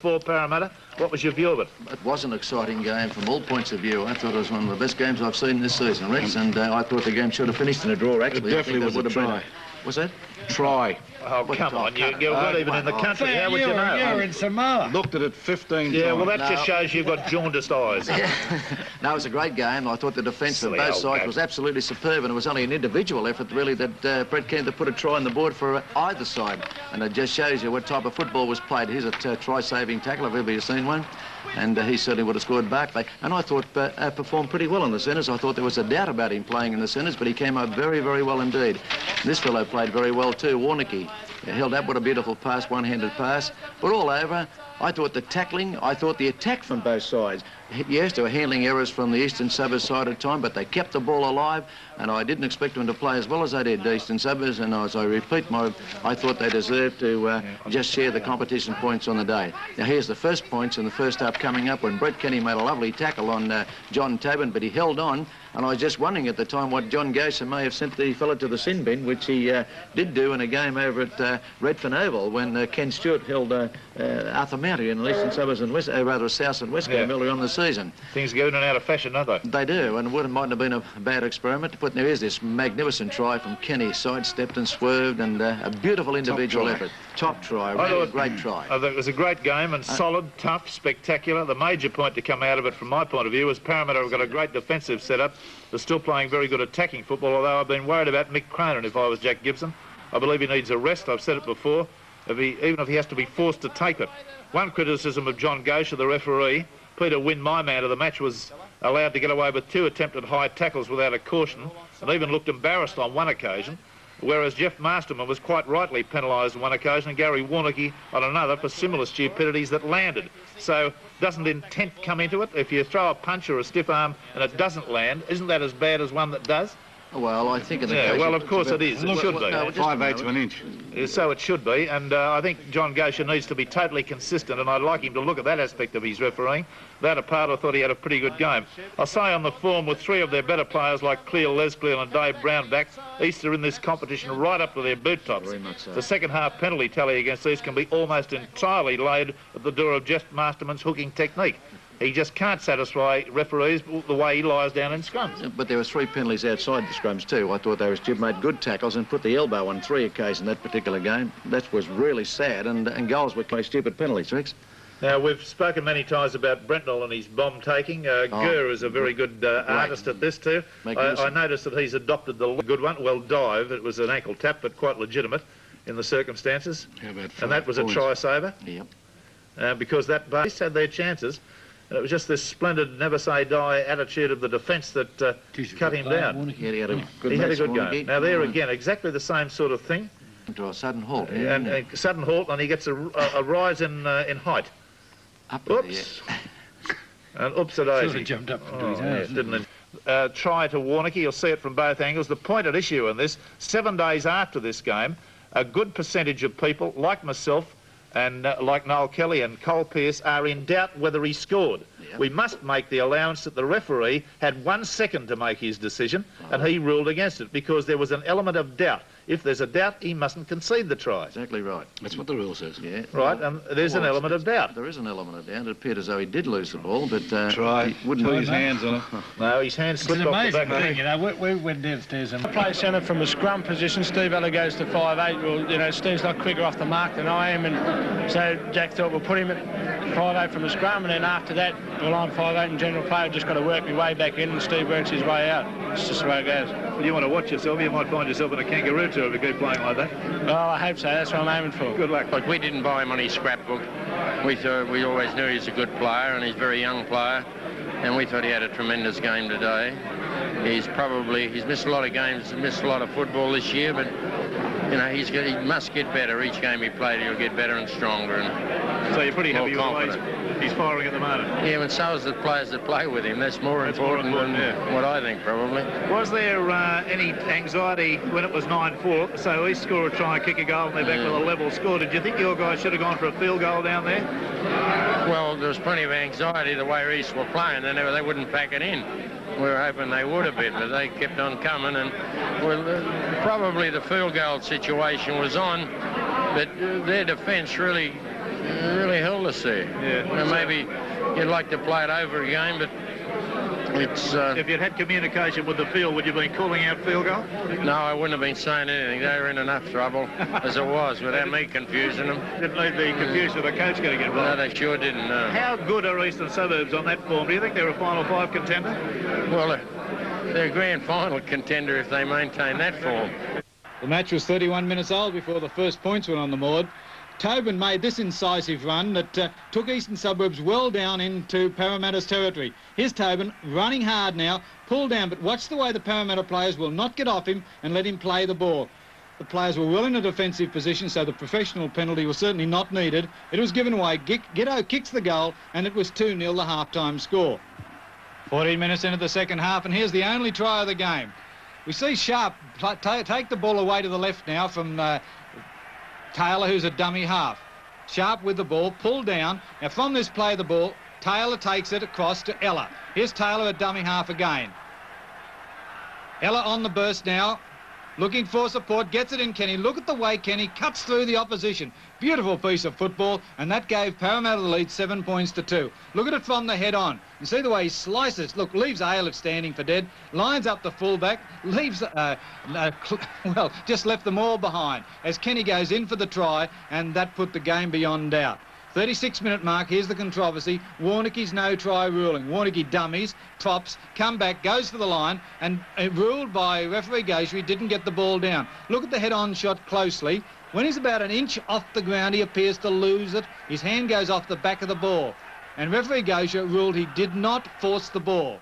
For Parramatta, what was your view of it? It was an exciting game from all points of view. I thought it was one of the best games I've seen this season, Rex, and I thought the game should have finished in a draw, actually. It definitely was a try. Was that? Try. Oh, come on, you're not even in the country. How would you know? You're in Samoa. Looked at it 15 times. Yeah, well, that just shows you've got jaundiced eyes. No, it was a great game. I thought the defence of both sides was absolutely superb, and it was only an individual effort, really, that Brett Kent put a try on the board for either side. And it just shows you what type of football was played. Here's a try-saving tackle, if ever you've seen one. And he certainly would have scored Barclay. And I thought performed pretty well in the centres. I thought there was a doubt about him playing in the centres, but he came up very, very well indeed. And this fellow played very well too, Warnocky. Held up with a beautiful pass, one-handed pass. But all over, I thought the tackling, I thought the attack from both sides. Yes, there were handling errors from the eastern suburbs side at time, but they kept the ball alive, and I didn't expect them to play as well as they did, the eastern suburbs, and as I repeat, I thought they deserved to just share the competition points on the day. Now, here's the first points in the first half coming up when Brett Kenny made a lovely tackle on John Tobin, but he held on, and I was just wondering at the time what John Gosher may have sent the fella to the sin bin, which he did do in a game over at Redfern Oval when Ken Stewart held Arthur Mounty in the eastern suburbs and rather south and west game earlier on the season. Things go in and out of fashion, don't they? They do, and it mightn't have been a bad experiment to put. There is this magnificent try from Kenny, sidestepped and swerved, and a beautiful individual effort. Top try, really a great try. I think it was a great game and solid, tough, spectacular. The major point to come out of it from my point of view is Parramatta have got a great defensive setup. They're still playing very good attacking football, although I've been worried about Mick Cronin if I was Jack Gibson. I believe he needs a rest. I've said it before, even if he has to be forced to take it. One criticism of John Gosher, the referee, Peter Wynn, my man of the match, was allowed to get away with 2 attempted high tackles without a caution and even looked embarrassed on one occasion, whereas Jeff Masterman was quite rightly penalised on one occasion and Gary Warnocky on another for similar stupidities that landed. So doesn't intent come into it? If you throw a punch or a stiff arm and it doesn't land, isn't that as bad as one that does? Well, I think in the yeah, case well, of course it is. It should be. No, 5/8 of an inch. So it should be, and I think John Gosher needs to be totally consistent, and I'd like him to look at that aspect of his refereeing. That apart, I thought he had a pretty good game. I'll say on the form, with 3 of their better players like Cleo Lesclere and Dave Brown back, East are in this competition right up to their boot tops. Very much so. The second half penalty tally against East can be almost entirely laid at the door of Jeff Masterman's hooking technique. He just can't satisfy referees the way he lies down in scrums. But there were 3 penalties outside the scrums too. I thought Jib made good tackles and put the elbow on 3 occasions in that particular game. That was really sad, and goals were quite stupid penalties, Rex. Now, we've spoken many times about Brentnell and his bomb-taking. Gurr is a very good artist at this too. I noticed that he's adopted the good one. Well, dive. It was an ankle tap, but quite legitimate in the circumstances. And that was a try-saver. Yep. Because that base had their chances. And it was just this splendid never-say-die attitude of the defence that cut him down. He had a good game. Now, there again, exactly the same sort of thing. To a sudden halt. And a sudden halt, and he gets a rise in height. Oops. And oops-a-daisy. Sort of jumped up into his hands. Didn't it? Try to Warnocky, you'll see it from both angles. The point at issue in this, 7 days after this game, a good percentage of people, like myself, and like Noel Kelly and Cole Pearce, are in doubt whether he scored. Yep. We must make the allowance that the referee had 1 second to make his decision, and he ruled against it because there was an element of doubt. If there's a doubt, he mustn't concede the try. Exactly right. That's what the rule says. Yeah. Right, and there's an element of doubt. There is an element of doubt. It appeared as though he did lose the ball, but he wouldn't put his hands on it. No, his hands slipped off the back of the you know, we went downstairs and play centre from a scrum position. Steve Eller goes to 5'8". Well, you know, Steve's not quicker off the mark than I am, and so Jack thought we'll put him at 5'8" from the scrum, and then after that, well, I'm 5'8" and general player, just got to work my way back in, and Steve works his way out. It's just the way it goes. Well, you want to watch yourself, you might find yourself in a kangaroo tour if you keep playing like that. Well, I hope so. That's what I'm aiming for. Good luck. Look, we didn't buy him on his scrapbook. We always knew he's a good player, and he's a very young player, and we thought he had a tremendous game today. He's missed a lot of games, missed a lot of football this year, but you know, he must get better. Each game he played, he'll get better and stronger. And so you're pretty happy with the way he's firing at the moment? Yeah, and so is the players that play with him. That's more important than what I think, probably. Was there any anxiety when it was 9-4, so East score a try and kick a goal and they're back with a level score? Did you think your guys should have gone for a field goal down there? Well, there was plenty of anxiety the way East were playing. They wouldn't pack it in. We were hoping they would a bit, but they kept on coming, and well, probably the field goal situation was on, but their defence really held us stillness there. Yeah. Well, maybe you'd like to play it over again, but it's... If you'd had communication with the field, would you have been calling out field goal? No, I wouldn't have been saying anything. They were in enough trouble as it was without me confusing them. Didn't need to be confused with the coach getting No, involved. they sure didn't. How good are Eastern Suburbs on that form? Do you think they're a Final Five contender? Well, they're a grand final contender if they maintain that form. The match was 31 minutes old before the first points went on the board. Tobin made this incisive run that took Eastern Suburbs well down into Parramatta's territory. Here's Tobin running hard now, pulled down, but watch the way the Parramatta players will not get off him and let him play the ball. The players were well in a defensive position, so the professional penalty was certainly not needed. It was given away. Giddo kicks the goal, and it was 2-0 the half-time score. 14 minutes into the second half, and here's the only try of the game. We see Sharp take the ball away to the left now from Taylor, who's a dummy half. Sharp with the ball, pulled down. Now from this play the ball, Taylor takes it across to Ella. Here's Taylor at dummy half again. Ella on the burst now, looking for support, gets it in Kenny. Look at the way Kenny cuts through the opposition. Beautiful piece of football, and that gave Parramatta the lead 7 points to 2. Look at it from the head on. You see the way he slices. Look, leaves Aylett standing for dead, lines up the fullback, leaves, well, just left them all behind as Kenny goes in for the try, and that put the game beyond doubt. 36-minute mark, here's the controversy. Warnicki's no-try ruling. Warnicki dummies, props, come back, goes for the line, and ruled by referee Gaucher, he didn't get the ball down. Look at the head-on shot closely. When he's about an inch off the ground, he appears to lose it. His hand goes off the back of the ball. And referee Gaucher ruled he did not force the ball.